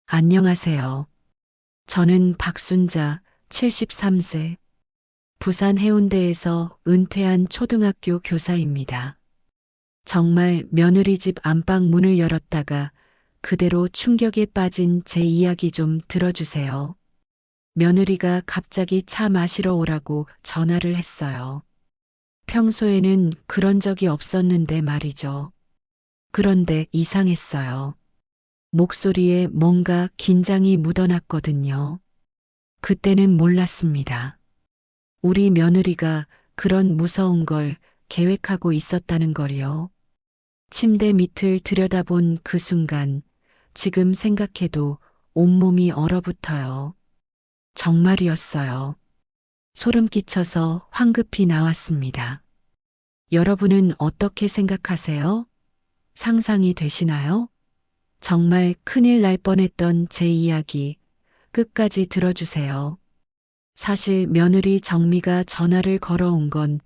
안녕하세요. 저는 박순자, 73세, 부산 해운대에서 은퇴한 초등학교 교사입니다. 정말 며느리 집 안방 문을 열었다가 그대로 충격에 빠진 제 이야기 좀 들어주세요. 며느리가 갑자기 차 마시러 오라고 전화를 했어요. 평소에는 그런 적이 없었는데 말이죠. 그런데 이상했어요. 목소리에 뭔가 긴장이 묻어났거든요. 그때는 몰랐습니다. 우리 며느리가 그런 무서운 걸 계획하고 있었다는 걸요. 침대 밑을 들여다본 그 순간, 지금 생각해도 온몸이 얼어붙어요. 정말이었어요. 소름 끼쳐서 황급히 나왔습니다. 여러분은 어떻게 생각하세요? 상상이 되시나요? 정말 큰일 날 뻔했던 제 이야기 끝까지 들어주세요. 사실 며느리 정미가 전화를 걸어온 건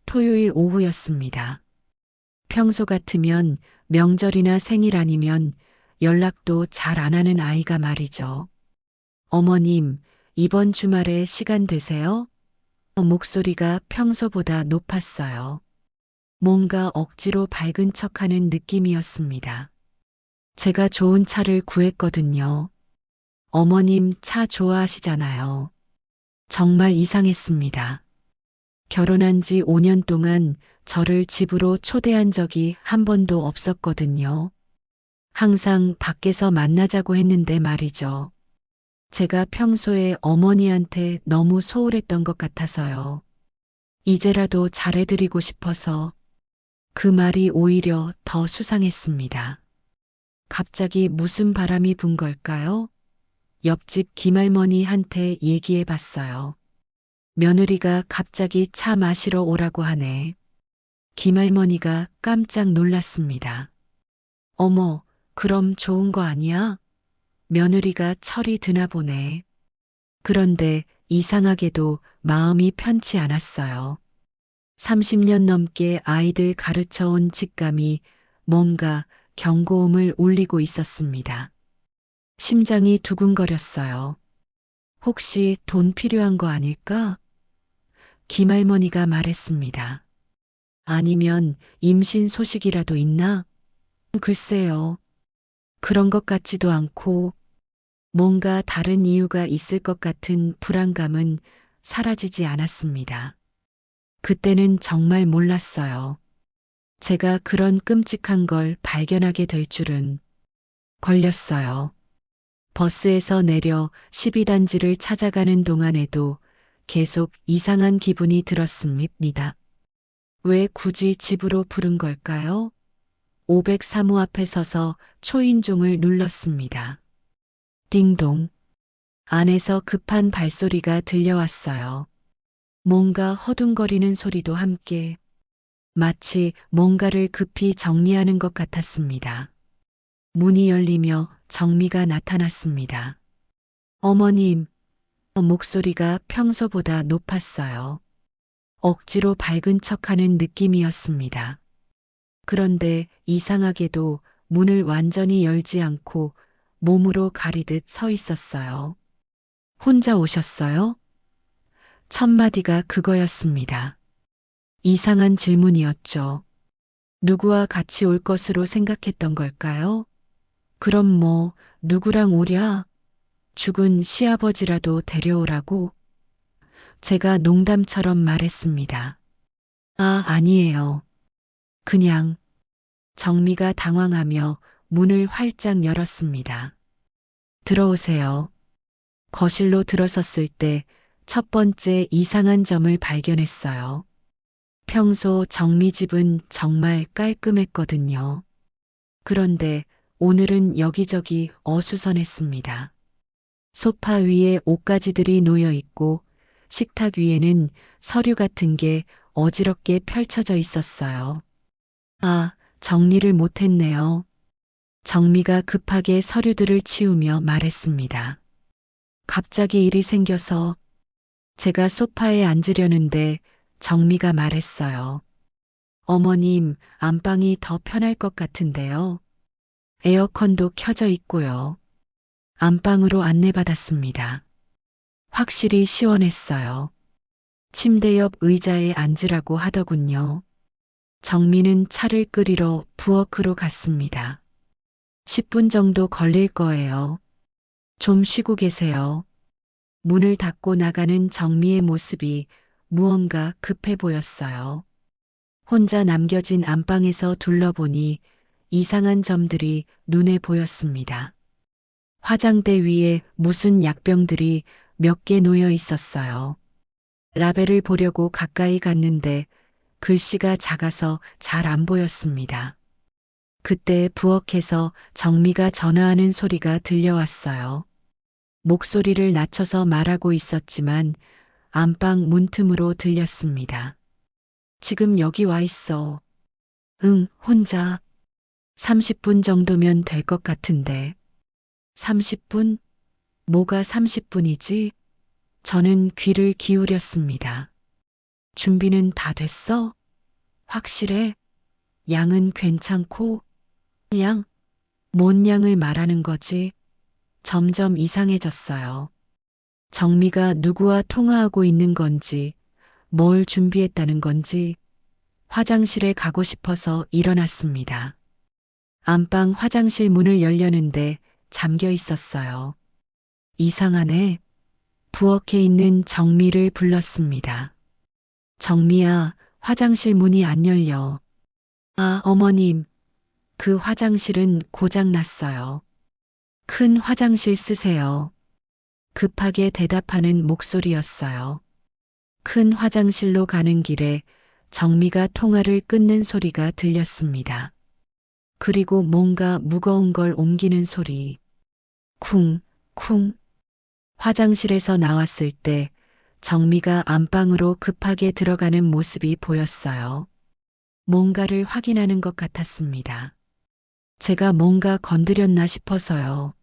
토요일 오후였습니다. 평소 같으면 명절이나 생일 아니면 연락도 잘 안 하는 아이가 말이죠. 어머님, 이번 주말에 시간 되세요? 목소리가 평소보다 높았어요. 뭔가 억지로 밝은 척하는 느낌이었습니다. 제가 좋은 차를 구했거든요. 어머님 차 좋아하시잖아요. 정말 이상했습니다. 결혼한 지 5년 동안 저를 집으로 초대한 적이 한 번도 없었거든요. 항상 밖에서 만나자고 했는데 말이죠. 제가 평소에 어머니한테 너무 소홀했던 것 같아서요. 이제라도 잘해드리고 싶어서 그 말이 오히려 더 수상했습니다. 갑자기 무슨 바람이 분 걸까요? 옆집 김할머니한테 얘기해 봤어요. 며느리가 갑자기 차 마시러 오라고 하네. 김할머니가 깜짝 놀랐습니다. 어머, 그럼 좋은 거 아니야? 며느리가 철이 드나 보네. 그런데 이상하게도 마음이 편치 않았어요. 30년 넘게 아이들 가르쳐 온 직감이 뭔가 경고음을 울리고 있었습니다. 심장이 두근거렸어요. 혹시 돈 필요한 거 아닐까? 김할머니가 말했습니다. 아니면 임신 소식이라도 있나? 글쎄요. 그런 것 같지도 않고 뭔가 다른 이유가 있을 것 같은 불안감은 사라지지 않았습니다. 그때는 정말 몰랐어요. 제가 그런 끔찍한 걸 발견하게 될 줄은. 걸렸어요. 버스에서 내려 12단지를 찾아가는 동안에도 계속 이상한 기분이 들었습니다. 왜 굳이 집으로 부른 걸까요? 503호 앞에 서서 초인종을 눌렀습니다. 띵동. 안에서 급한 발소리가 들려왔어요. 뭔가 허둥거리는 소리도 함께 마치 뭔가를 급히 정리하는 것 같았습니다. 문이 열리며 정미가 나타났습니다. 어머님, 목소리가 평소보다 높았어요. 억지로 밝은 척하는 느낌이었습니다. 그런데 이상하게도 문을 완전히 열지 않고 몸으로 가리듯 서 있었어요. 혼자 오셨어요? 첫 마디가 그거였습니다. 이상한 질문이었죠. 누구와 같이 올 것으로 생각했던 걸까요? 그럼 뭐, 누구랑 오랴? 죽은 시아버지라도 데려오라고? 제가 농담처럼 말했습니다. 아, 아니에요. 그냥 정미가 당황하며 문을 활짝 열었습니다. 들어오세요. 거실로 들어섰을 때 첫 번째 이상한 점을 발견했어요. 평소 정미 집은 정말 깔끔했거든요. 그런데 오늘은 여기저기 어수선했습니다. 소파 위에 옷가지들이 놓여 있고 식탁 위에는 서류 같은 게 어지럽게 펼쳐져 있었어요. 아, 정리를 못했네요. 정미가 급하게 서류들을 치우며 말했습니다. 갑자기 일이 생겨서 제가 소파에 앉으려는데 정미가 말했어요. 어머님, 안방이 더 편할 것 같은데요. 에어컨도 켜져 있고요. 안방으로 안내받았습니다. 확실히 시원했어요. 침대 옆 의자에 앉으라고 하더군요. 정미는 차를 끓이러 부엌으로 갔습니다. 10분 정도 걸릴 거예요. 좀 쉬고 계세요. 문을 닫고 나가는 정미의 모습이 무언가 급해 보였어요. 혼자 남겨진 안방에서 둘러보니 이상한 점들이 눈에 보였습니다. 화장대 위에 무슨 약병들이 몇 개 놓여 있었어요. 라벨을 보려고 가까이 갔는데 글씨가 작아서 잘 안 보였습니다. 그때 부엌에서 정미가 전화하는 소리가 들려왔어요. 목소리를 낮춰서 말하고 있었지만 안방 문틈으로 들렸습니다. 지금 여기 와 있어. 응, 혼자. 30분 정도면 될 것 같은데. 30분? 뭐가 30분이지? 저는 귀를 기울였습니다. 준비는 다 됐어? 확실해? 양은 괜찮고? 양? 뭔 양을 말하는 거지? 점점 이상해졌어요. 정미가 누구와 통화하고 있는 건지, 뭘 준비했다는 건지, 화장실에 가고 싶어서 일어났습니다. 안방 화장실 문을 열려는데 잠겨 있었어요. 이상하네. 부엌에 있는 정미를 불렀습니다. 정미야, 화장실 문이 안 열려. 아, 어머님. 그 화장실은 고장 났어요. 큰 화장실 쓰세요. 급하게 대답하는 목소리였어요. 큰 화장실로 가는 길에 정미가 통화를 끊는 소리가 들렸습니다. 그리고 뭔가 무거운 걸 옮기는 소리. 쿵, 쿵. 화장실에서 나왔을 때 정미가 안방으로 급하게 들어가는 모습이 보였어요. 뭔가를 확인하는 것 같았습니다. 제가 뭔가 건드렸나 싶어서요.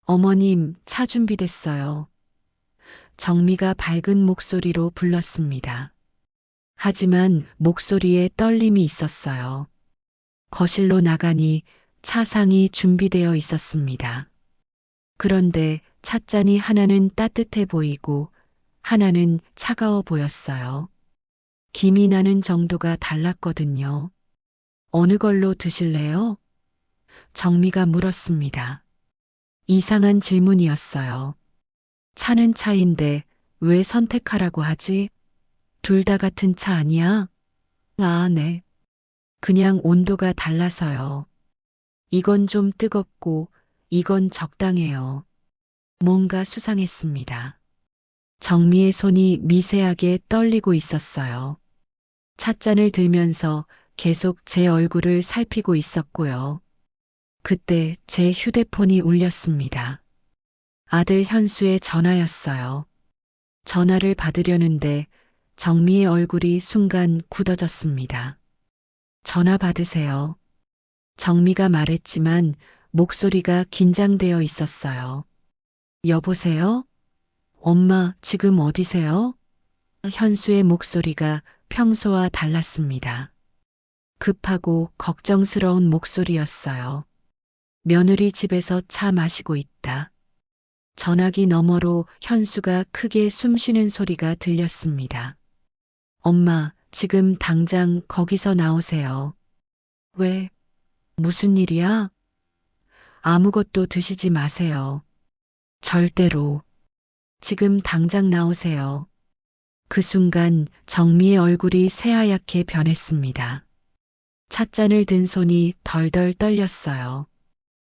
어머님, 차 준비됐어요. 정미가 밝은 목소리로 불렀습니다. 하지만 목소리에 떨림이 있었어요. 거실로 나가니 차상이 준비되어 있었습니다. 그런데 찻잔이 하나는 따뜻해 보이고 하나는 차가워 보였어요. 김이 나는 정도가 달랐거든요. 어느 걸로 드실래요? 정미가 물었습니다. 이상한 질문이었어요. 차는 차인데 왜 선택하라고 하지? 둘 다 같은 차 아니야? 아, 네. 그냥 온도가 달라서요. 이건 좀 뜨겁고 이건 적당해요. 뭔가 수상했습니다. 정미의 손이 미세하게 떨리고 있었어요. 찻잔을 들면서 계속 제 얼굴을 살피고 있었고요. 그때 제 휴대폰이 울렸습니다. 아들 현수의 전화였어요. 전화를 받으려는데 정미의 얼굴이 순간 굳어졌습니다. 전화 받으세요. 정미가 말했지만 목소리가 긴장되어 있었어요. 여보세요? 엄마, 지금 어디세요? 현수의 목소리가 평소와 달랐습니다. 급하고 걱정스러운 목소리였어요. 며느리 집에서 차 마시고 있다. 전화기 너머로 현수가 크게 숨쉬는 소리가 들렸습니다. 엄마, 지금 당장 거기서 나오세요. 왜? 무슨 일이야? 아무것도 드시지 마세요. 절대로. 지금 당장 나오세요. 그 순간 정미의 얼굴이 새하얗게 변했습니다. 찻잔을 든 손이 덜덜 떨렸어요.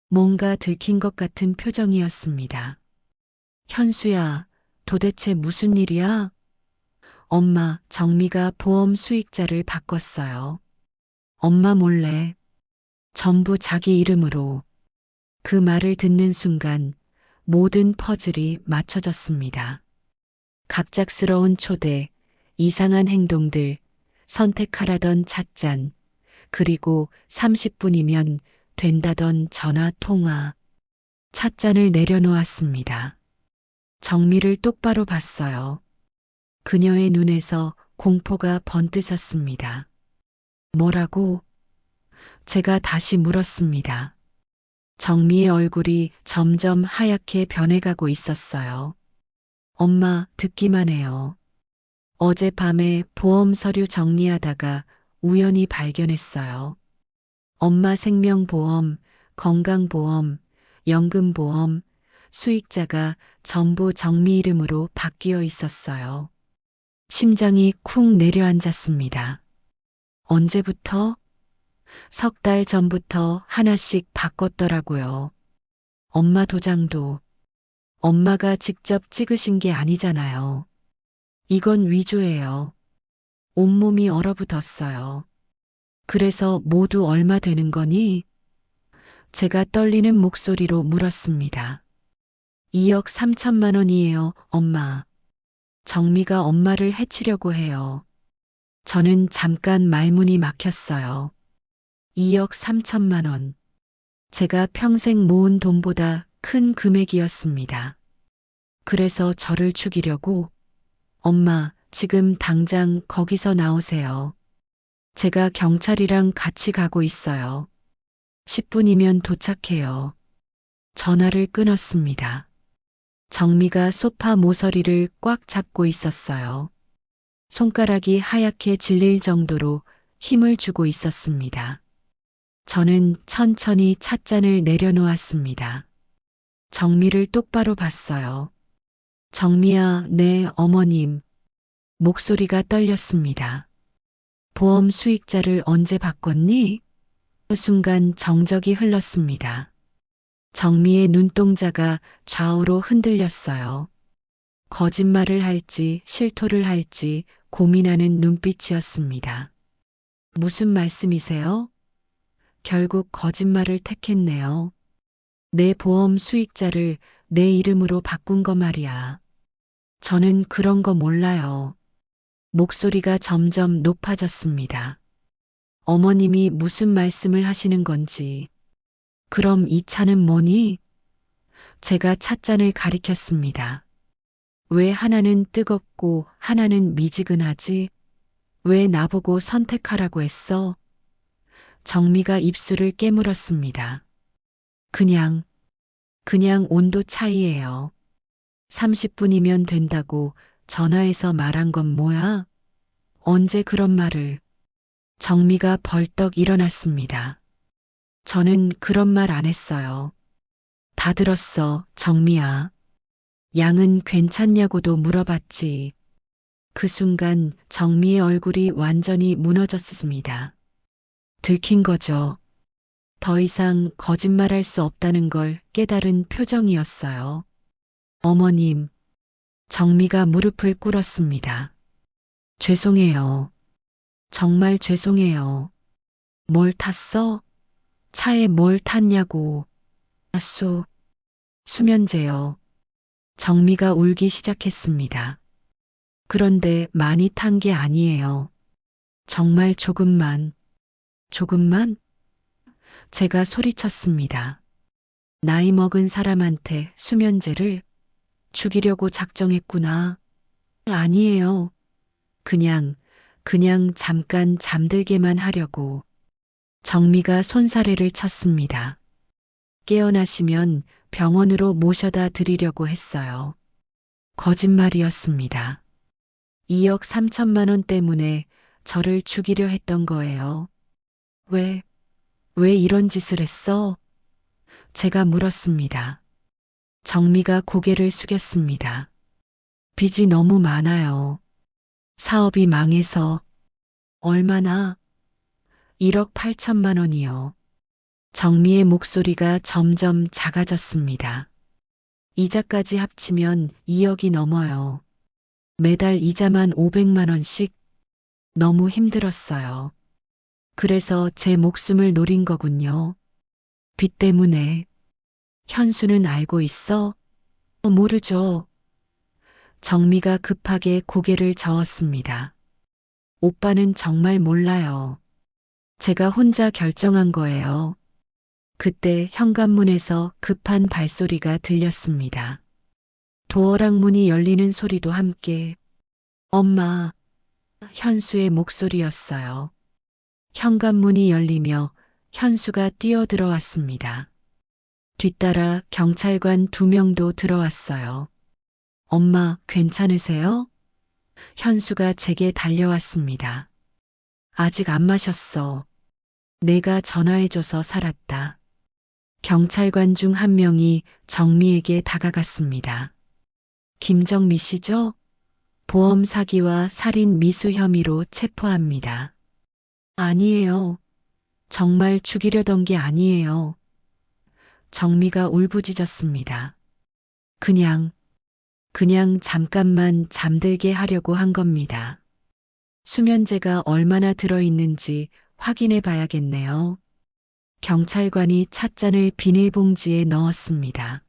뭔가 들킨 것 같은 표정이었습니다. 현수야, 도대체 무슨 일이야? 엄마, 정미가 보험 수익자를 바꿨어요. 엄마 몰래. 전부 자기 이름으로. 그 말을 듣는 순간 모든 퍼즐이 맞춰졌습니다. 갑작스러운 초대, 이상한 행동들, 선택하라던 찻잔, 그리고 30분이면 된다던 전화 통화. 찻잔을 내려놓았습니다. 정미를 똑바로 봤어요. 그녀의 눈에서 공포가 번뜩였습니다. 뭐라고? 제가 다시 물었습니다. 정미의 얼굴이 점점 하얗게 변해가고 있었어요. 엄마, 듣기만 해요. 어젯밤에 보험 서류 정리하다가 우연히 발견했어요. 엄마 생명보험, 건강보험, 연금보험, 수익자가 전부 정미 이름으로 바뀌어 있었어요. 심장이 쿵 내려앉았습니다. 언제부터? 석 달 전부터 하나씩 바꿨더라고요. 엄마 도장도 엄마가 직접 찍으신 게 아니잖아요. 이건 위조예요. 온몸이 얼어붙었어요. 그래서 모두 얼마 되는 거니? 제가 떨리는 목소리로 물었습니다. 2억 3천만 원이에요, 엄마. 정미가 엄마를 해치려고 해요. 저는 잠깐 말문이 막혔어요. 2억 3천만 원. 제가 평생 모은 돈보다 큰 금액이었습니다. 그래서 저를 죽이려고, 엄마, 지금 당장 거기서 나오세요. 제가 경찰이랑 같이 가고 있어요. 10분이면 도착해요. 전화를 끊었습니다. 정미가 소파 모서리를 꽉 잡고 있었어요. 손가락이 하얗게 질릴 정도로 힘을 주고 있었습니다. 저는 천천히 찻잔을 내려놓았습니다. 정미를 똑바로 봤어요. 정미야, 네, 어머님. 목소리가 떨렸습니다. 보험 수익자를 언제 바꿨니? 그 순간 정적이 흘렀습니다. 정미의 눈동자가 좌우로 흔들렸어요. 거짓말을 할지 실토를 할지 고민하는 눈빛이었습니다. 무슨 말씀이세요? 결국 거짓말을 택했네요. 내 보험 수익자를 내 이름으로 바꾼 거 말이야. 저는 그런 거 몰라요. 목소리가 점점 높아졌습니다. 어머님이 무슨 말씀을 하시는 건지. 그럼 이 차는 뭐니? 제가 찻잔을 가리켰습니다. 왜 하나는 뜨겁고 하나는 미지근하지? 왜 나보고 선택하라고 했어? 정미가 입술을 깨물었습니다. 그냥 온도 차이예요. 30분이면 된다고 전화해서 말한 건 뭐야? 언제 그런 말을? 정미가 벌떡 일어났습니다. 저는 그런 말 안 했어요. 다 들었어, 정미야. 양은 괜찮냐고도 물어봤지. 그 순간 정미의 얼굴이 완전히 무너졌습니다. 들킨 거죠. 더 이상 거짓말할 수 없다는 걸 깨달은 표정이었어요. 어머님, 정미가 무릎을 꿇었습니다. 죄송해요. 정말 죄송해요. 뭘 탔어? 차에 뭘 탔냐고. 수면제요. 정미가 울기 시작했습니다. 그런데 많이 탄 게 아니에요. 정말 조금만. 조금만? 제가 소리쳤습니다. 나이 먹은 사람한테 수면제를 죽이려고 작정했구나. 아니에요. 그냥 잠깐 잠들게만 하려고. 정미가 손사래를 쳤습니다. 깨어나시면 병원으로 모셔다 드리려고 했어요. 거짓말이었습니다. 2억 3천만 원 때문에 저를 죽이려 했던 거예요. 왜 이런 짓을 했어? 제가 물었습니다. 정미가 고개를 숙였습니다. 빚이 너무 많아요. 사업이 망해서. 얼마나? 1억 8천만 원이요. 정미의 목소리가 점점 작아졌습니다. 이자까지 합치면 2억이 넘어요. 매달 이자만 500만 원씩. 너무 힘들었어요. 그래서 제 목숨을 노린 거군요. 빚 때문에. 현수는 알고 있어? 모르죠. 정미가 급하게 고개를 저었습니다. 오빠는 정말 몰라요. 제가 혼자 결정한 거예요. 그때 현관문에서 급한 발소리가 들렸습니다. 도어락 문이 열리는 소리도 함께 엄마, 현수의 목소리였어요. 현관문이 열리며 현수가 뛰어들어왔습니다. 뒤따라 경찰관 2명도 들어왔어요. 엄마, 괜찮으세요? 현수가 제게 달려왔습니다. 아직 안 마셨어. 내가 전화해줘서 살았다. 경찰관 중 한 명이 정미에게 다가갔습니다. 김정미 씨죠? 보험 사기와 살인 미수 혐의로 체포합니다. 아니에요. 정말 죽이려던 게 아니에요. 정미가 울부짖었습니다. 그냥 잠깐만 잠들게 하려고 한 겁니다. 수면제가 얼마나 들어있는지 확인해 봐야겠네요. 경찰관이 찻잔을 비닐봉지에 넣었습니다.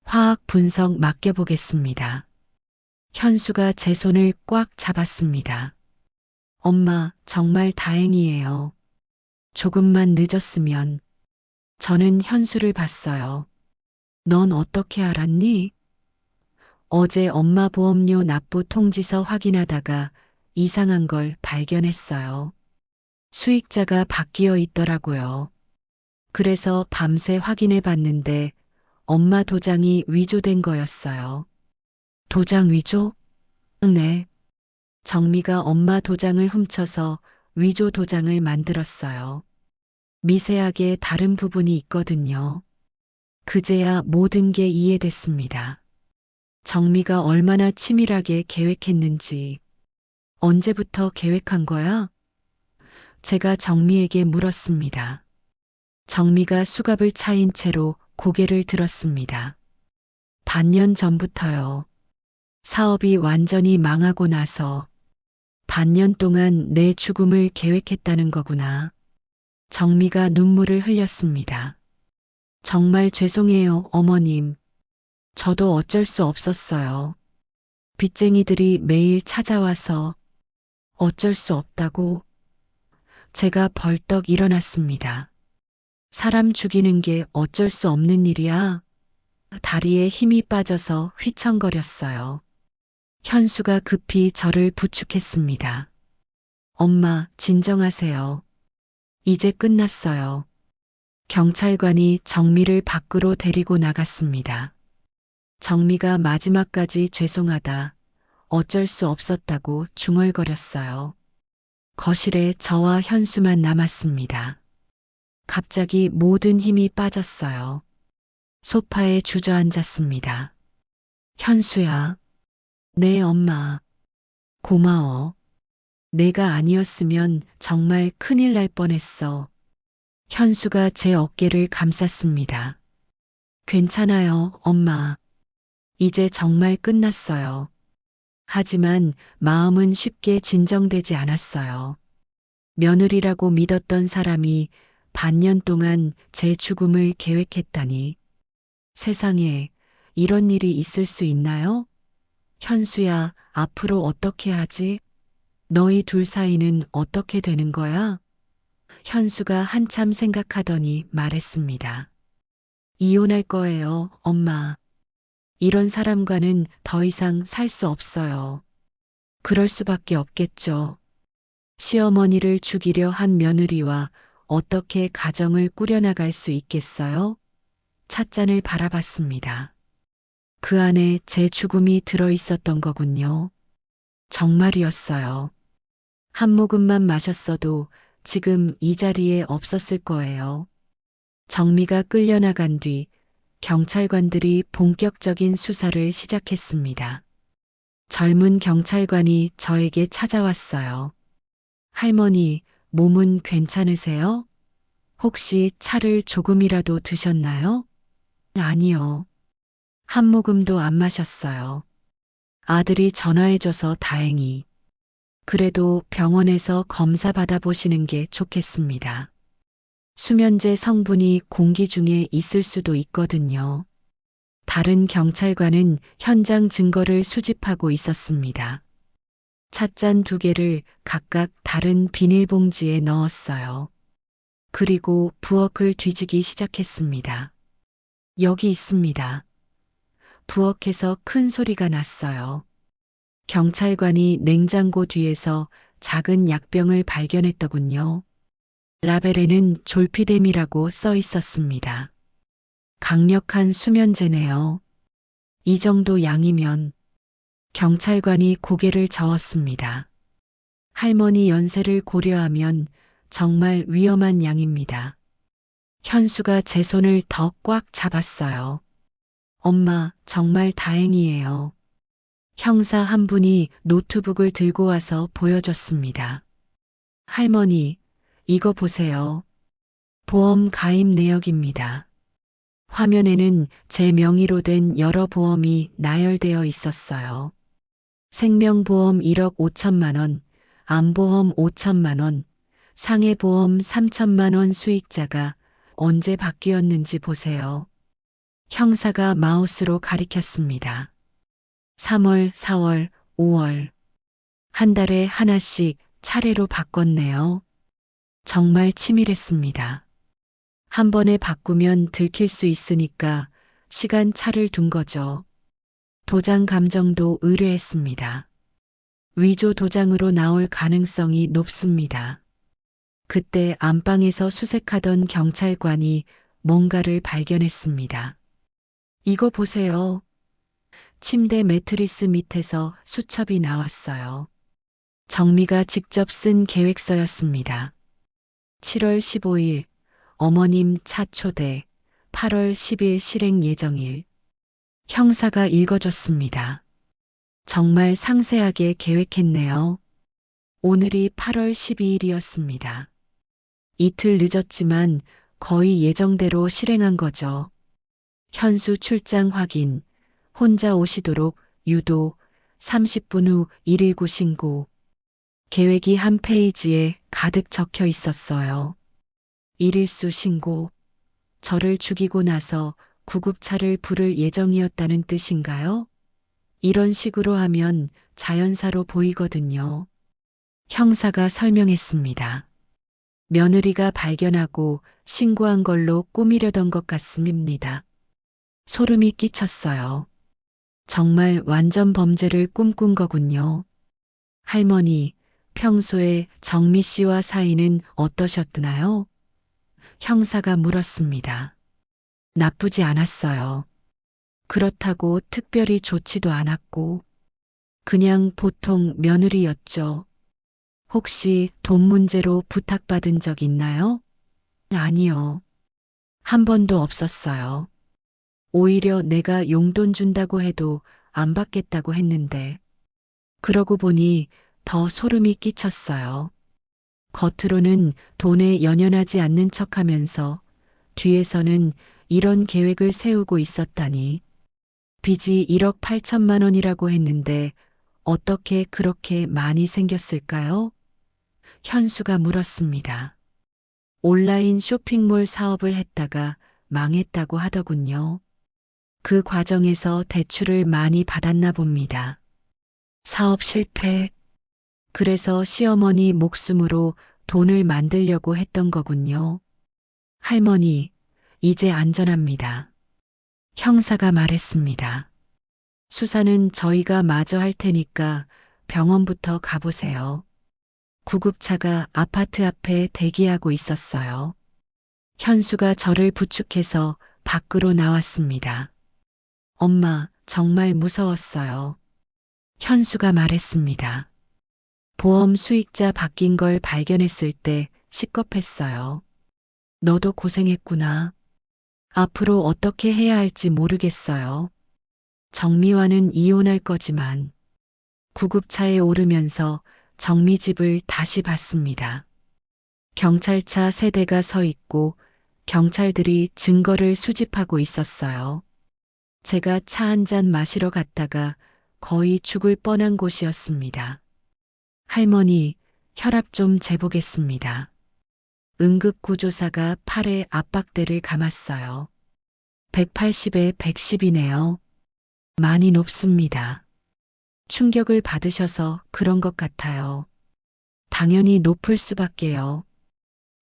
화학 분석 맡겨보겠습니다. 현수가 제 손을 꽉 잡았습니다. 엄마, 정말 다행이에요. 조금만 늦었으면. 저는 현수를 봤어요. 넌 어떻게 알았니? 어제 엄마 보험료 납부 통지서 확인하다가 이상한 걸 발견했어요. 수익자가 바뀌어 있더라고요. 그래서 밤새 확인해 봤는데 엄마 도장이 위조된 거였어요. 도장 위조? 네. 정미가 엄마 도장을 훔쳐서 위조 도장을 만들었어요. 미세하게 다른 부분이 있거든요. 그제야 모든 게 이해됐습니다. 정미가 얼마나 치밀하게 계획했는지. 언제부터 계획한 거야? 제가 정미에게 물었습니다. 정미가 수갑을 차인 채로 고개를 들었습니다. 반년 전부터요. 사업이 완전히 망하고 나서 반년 동안 내 죽음을 계획했다는 거구나. 정미가 눈물을 흘렸습니다. 정말 죄송해요, 어머님. 저도 어쩔 수 없었어요. 빚쟁이들이 매일 찾아와서 어쩔 수 없다고. 제가 벌떡 일어났습니다. 사람 죽이는 게 어쩔 수 없는 일이야. 다리에 힘이 빠져서 휘청거렸어요. 현수가 급히 저를 부축했습니다. 엄마, 진정하세요. 이제 끝났어요. 경찰관이 정미를 밖으로 데리고 나갔습니다. 정미가 마지막까지 죄송하다, 어쩔 수 없었다고 중얼거렸어요. 거실에 저와 현수만 남았습니다. 갑자기 모든 힘이 빠졌어요. 소파에 주저앉았습니다. 현수야. 네, 엄마. 고마워. 내가 아니었으면 정말 큰일 날 뻔했어. 현수가 제 어깨를 감쌌습니다. 괜찮아요, 엄마. 이제 정말 끝났어요. 하지만 마음은 쉽게 진정되지 않았어요. 며느리라고 믿었던 사람이 반년 동안 제 죽음을 계획했다니. 세상에 이런 일이 있을 수 있나요? 현수야, 앞으로 어떻게 하지? 너희 둘 사이는 어떻게 되는 거야? 현수가 한참 생각하더니 말했습니다. 이혼할 거예요, 엄마. 이런 사람과는 더 이상 살 수 없어요. 그럴 수밖에 없겠죠. 시어머니를 죽이려 한 며느리와 어떻게 가정을 꾸려나갈 수 있겠어요? 찻잔을 바라봤습니다. 그 안에 제 죽음이 들어 있었던 거군요. 정말이었어요. 한 모금만 마셨어도 지금 이 자리에 없었을 거예요. 정미가 끌려나간 뒤 경찰관들이 본격적인 수사를 시작했습니다. 젊은 경찰관이 저에게 찾아왔어요. 할머니, 몸은 괜찮으세요? 혹시 차를 조금이라도 드셨나요? 아니요. 한 모금도 안 마셨어요. 아들이 전화해줘서 다행히. 그래도 병원에서 검사 받아보시는 게 좋겠습니다. 수면제 성분이 공기 중에 있을 수도 있거든요. 다른 경찰관은 현장 증거를 수집하고 있었습니다. 찻잔 2개를 각각 다른 비닐봉지에 넣었어요. 그리고 부엌을 뒤지기 시작했습니다. 여기 있습니다. 부엌에서 큰 소리가 났어요. 경찰관이 냉장고 뒤에서 작은 약병을 발견했더군요. 라벨에는 졸피뎀이라고 써 있었습니다. 강력한 수면제네요. 이 정도 양이면 경찰관이 고개를 저었습니다. 할머니 연세를 고려하면 정말 위험한 양입니다. 현수가 제 손을 더 꽉 잡았어요. 엄마, 정말 다행이에요. 형사 한 분이 노트북을 들고 와서 보여줬습니다. 할머니, 이거 보세요. 보험 가입 내역입니다. 화면에는 제 명의로 된 여러 보험이 나열되어 있었어요. 생명보험 1억 5천만 원, 암보험 5천만 원, 상해보험 3천만 원 수익자가 언제 바뀌었는지 보세요. 형사가 마우스로 가리켰습니다. 3월, 4월, 5월. 한 달에 하나씩 차례로 바꿨네요. 정말 치밀했습니다. 한 번에 바꾸면 들킬 수 있으니까 시간차를 둔 거죠. 도장 감정도 의뢰했습니다. 위조 도장으로 나올 가능성이 높습니다. 그때 안방에서 수색하던 경찰관이 뭔가를 발견했습니다. 이거 보세요. 침대 매트리스 밑에서 수첩이 나왔어요. 정미가 직접 쓴 계획서였습니다. 7월 15일 어머님 차 초대, 8월 10일 실행 예정일. 형사가 읽어줬습니다. 정말 상세하게 계획했네요. 오늘이 8월 12일이었습니다. 이틀 늦었지만 거의 예정대로 실행한 거죠. 현수 출장 확인, 혼자 오시도록 유도, 30분 후 119 신고. 계획이 한 페이지에 가득 적혀 있었어요. 일일수 신고. 저를 죽이고 나서 구급차를 부를 예정이었다는 뜻인가요? 이런 식으로 하면 자연사로 보이거든요. 형사가 설명했습니다. 며느리가 발견하고 신고한 걸로 꾸미려던 것 같습니다. 소름이 끼쳤어요. 정말 완전 범죄를 꿈꾼 거군요. 할머니, 평소에 정미 씨와 사이는 어떠셨나요? 형사가 물었습니다. 나쁘지 않았어요. 그렇다고 특별히 좋지도 않았고, 그냥 보통 며느리였죠. 혹시 돈 문제로 부탁받은 적 있나요? 아니요. 한 번도 없었어요. 오히려 내가 용돈 준다고 해도 안 받겠다고 했는데, 그러고 보니 더 소름이 끼쳤어요. 겉으로는 돈에 연연하지 않는 척하면서 뒤에서는 이런 계획을 세우고 있었다니. 빚이 1억 8천만 원이라고 했는데 어떻게 그렇게 많이 생겼을까요? 현수가 물었습니다. 온라인 쇼핑몰 사업을 했다가 망했다고 하더군요. 그 과정에서 대출을 많이 받았나 봅니다. 사업 실패. 그래서 시어머니 목숨으로 돈을 만들려고 했던 거군요. 할머니, 이제 안전합니다. 형사가 말했습니다. 수사는 저희가 마저 할 테니까 병원부터 가보세요. 구급차가 아파트 앞에 대기하고 있었어요. 현수가 저를 부축해서 밖으로 나왔습니다. 엄마, 정말 무서웠어요. 현수가 말했습니다. 보험 수익자 바뀐 걸 발견했을 때 식겁했어요. 너도 고생했구나. 앞으로 어떻게 해야 할지 모르겠어요. 정미와는 이혼할 거지만 구급차에 오르면서 정미 집을 다시 봤습니다. 경찰차 세 대가 서 있고 경찰들이 증거를 수집하고 있었어요. 제가 차 한 잔 마시러 갔다가 거의 죽을 뻔한 곳이었습니다. 할머니, 혈압 좀 재보겠습니다. 응급구조사가 팔에 압박대를 감았어요. 180에 110이네요. 많이 높습니다. 충격을 받으셔서 그런 것 같아요. 당연히 높을 수밖에요.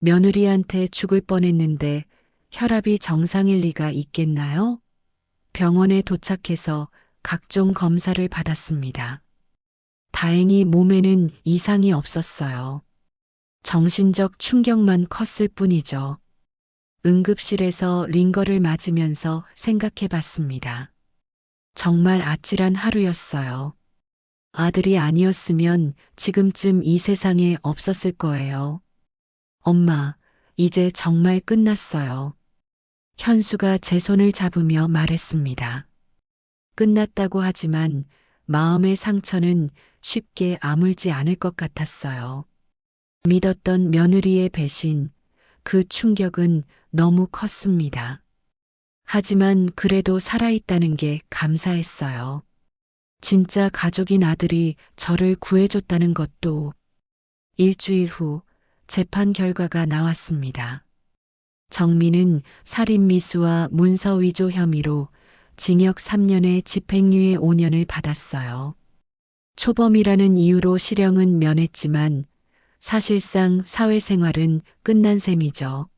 며느리한테 죽을 뻔했는데 혈압이 정상일 리가 있겠나요? 병원에 도착해서 각종 검사를 받았습니다. 다행히 몸에는 이상이 없었어요. 정신적 충격만 컸을 뿐이죠. 응급실에서 링거를 맞으면서 생각해 봤습니다. 정말 아찔한 하루였어요. 아들이 아니었으면 지금쯤 이 세상에 없었을 거예요. 엄마, 이제 정말 끝났어요. 현수가 제 손을 잡으며 말했습니다. 끝났다고 하지만 마음의 상처는 쉽게 아물지 않을 것 같았어요. 믿었던 며느리의 배신, 그 충격은 너무 컸습니다. 하지만 그래도 살아있다는 게 감사했어요. 진짜 가족인 아들이 저를 구해줬다는 것도. 일주일 후 재판 결과가 나왔습니다. 정민은 살인미수와 문서위조 혐의로 징역 3년에 집행유예 5년을 받았어요. 초범이라는 이유로 실형은 면했지만 사실상 사회생활은 끝난 셈이죠.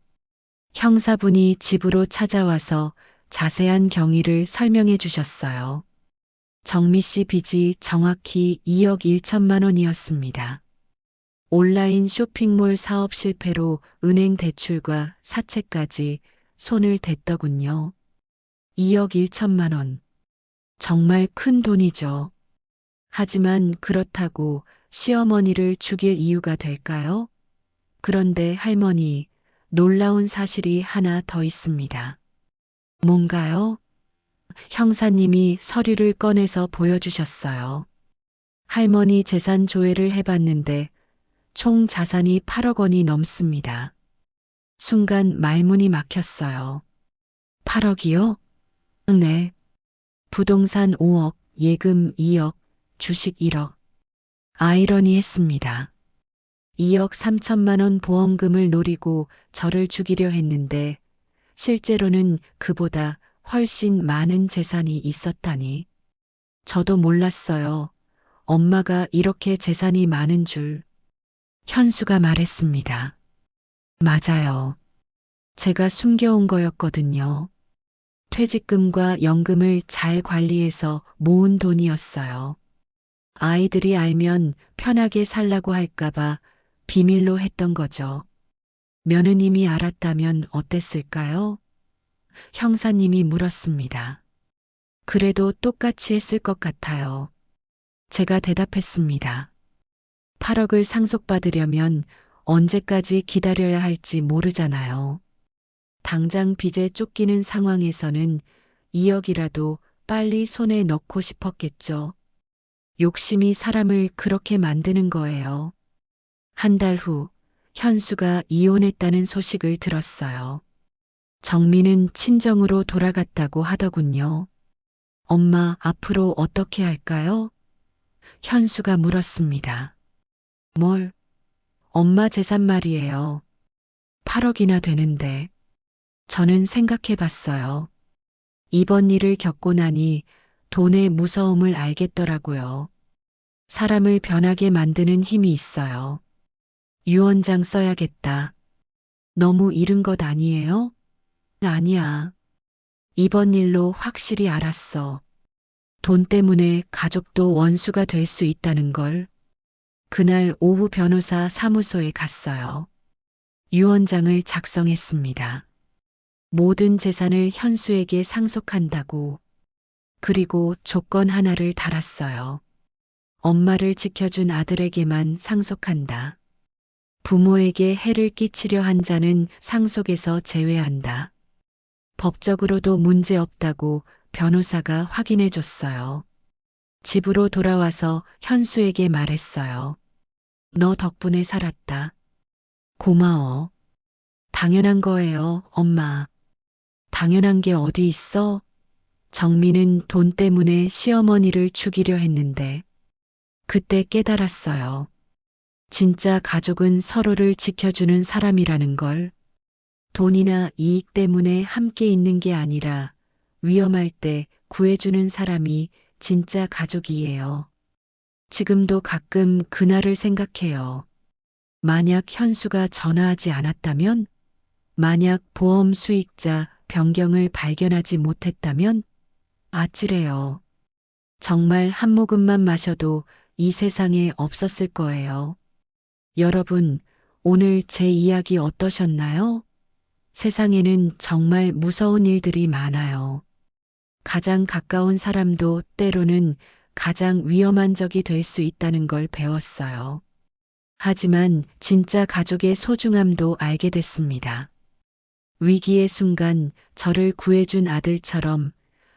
형사분이 집으로 찾아와서 자세한 경위를 설명해 주셨어요. 정미 씨 빚이 정확히 2억 1천만 원이었습니다. 온라인 쇼핑몰 사업 실패로 은행 대출과 사채까지 손을 댔더군요. 2억 1천만 원. 정말 큰 돈이죠. 하지만 그렇다고 시어머니를 죽일 이유가 될까요? 그런데 할머니, 놀라운 사실이 하나 더 있습니다. 뭔가요? 형사님이 서류를 꺼내서 보여주셨어요. 할머니 재산 조회를 해봤는데 총 자산이 8억 원이 넘습니다. 순간 말문이 막혔어요. 8억이요? 네. 부동산 5억, 예금 2억, 주식 1억. 아이러니했습니다. 2억 3천만 원 보험금을 노리고 저를 죽이려 했는데 실제로는 그보다 훨씬 많은 재산이 있었다니. 저도 몰랐어요. 엄마가 이렇게 재산이 많은 줄. 현수가 말했습니다. 맞아요. 제가 숨겨온 거였거든요. 퇴직금과 연금을 잘 관리해서 모은 돈이었어요. 아이들이 알면 편하게 살라고 할까봐 비밀로 했던 거죠. 며느님이 알았다면 어땠을까요? 형사님이 물었습니다. 그래도 똑같이 했을 것 같아요. 제가 대답했습니다. 8억을 상속받으려면 언제까지 기다려야 할지 모르잖아요. 당장 빚에 쫓기는 상황에서는 2억이라도 빨리 손에 넣고 싶었겠죠. 욕심이 사람을 그렇게 만드는 거예요. 한 달 후 현수가 이혼했다는 소식을 들었어요. 정민은 친정으로 돌아갔다고 하더군요. 엄마, 앞으로 어떻게 할까요? 현수가 물었습니다. 뭘? 엄마 재산 말이에요. 8억이나 되는데. 저는 생각해 봤어요. 이번 일을 겪고 나니 돈의 무서움을 알겠더라고요. 사람을 변하게 만드는 힘이 있어요. 유언장 써야겠다. 너무 이른 것 아니에요? 아니야. 이번 일로 확실히 알았어. 돈 때문에 가족도 원수가 될 수 있다는 걸. 그날 오후 변호사 사무소에 갔어요. 유언장을 작성했습니다. 모든 재산을 현수에게 상속한다고. 그리고 조건 하나를 달았어요. 엄마를 지켜준 아들에게만 상속한다. 부모에게 해를 끼치려 한 자는 상속에서 제외한다. 법적으로도 문제 없다고 변호사가 확인해 줬어요. 집으로 돌아와서 현수에게 말했어요. 너 덕분에 살았다. 고마워. 당연한 거예요, 엄마. 당연한 게 어디 있어? 정민은 돈 때문에 시어머니를 죽이려 했는데 그때 깨달았어요. 진짜 가족은 서로를 지켜주는 사람이라는 걸. 돈이나 이익 때문에 함께 있는 게 아니라 위험할 때 구해주는 사람이 진짜 가족이에요. 지금도 가끔 그날을 생각해요. 만약 현수가 전화하지 않았다면? 만약 보험 수익자 변경을 발견하지 못했다면? 아찔해요. 정말 한 모금만 마셔도 이 세상에 없었을 거예요. 여러분, 오늘 제 이야기 어떠셨나요? 세상에는 정말 무서운 일들이 많아요. 가장 가까운 사람도 때로는 가장 위험한 적이 될 수 있다는 걸 배웠어요. 하지만 진짜 가족의 소중함도 알게 됐습니다. 위기의 순간 저를 구해준 아들처럼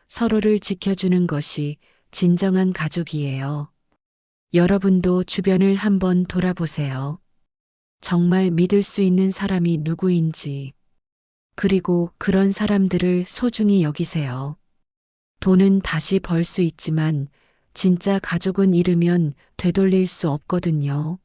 서로를 지켜주는 것이 진정한 가족이에요. 여러분도 주변을 한번 돌아보세요. 정말 믿을 수 있는 사람이 누구인지, 그리고 그런 사람들을 소중히 여기세요. 돈은 다시 벌 수 있지만 진짜 가족은 잃으면 되돌릴 수 없거든요.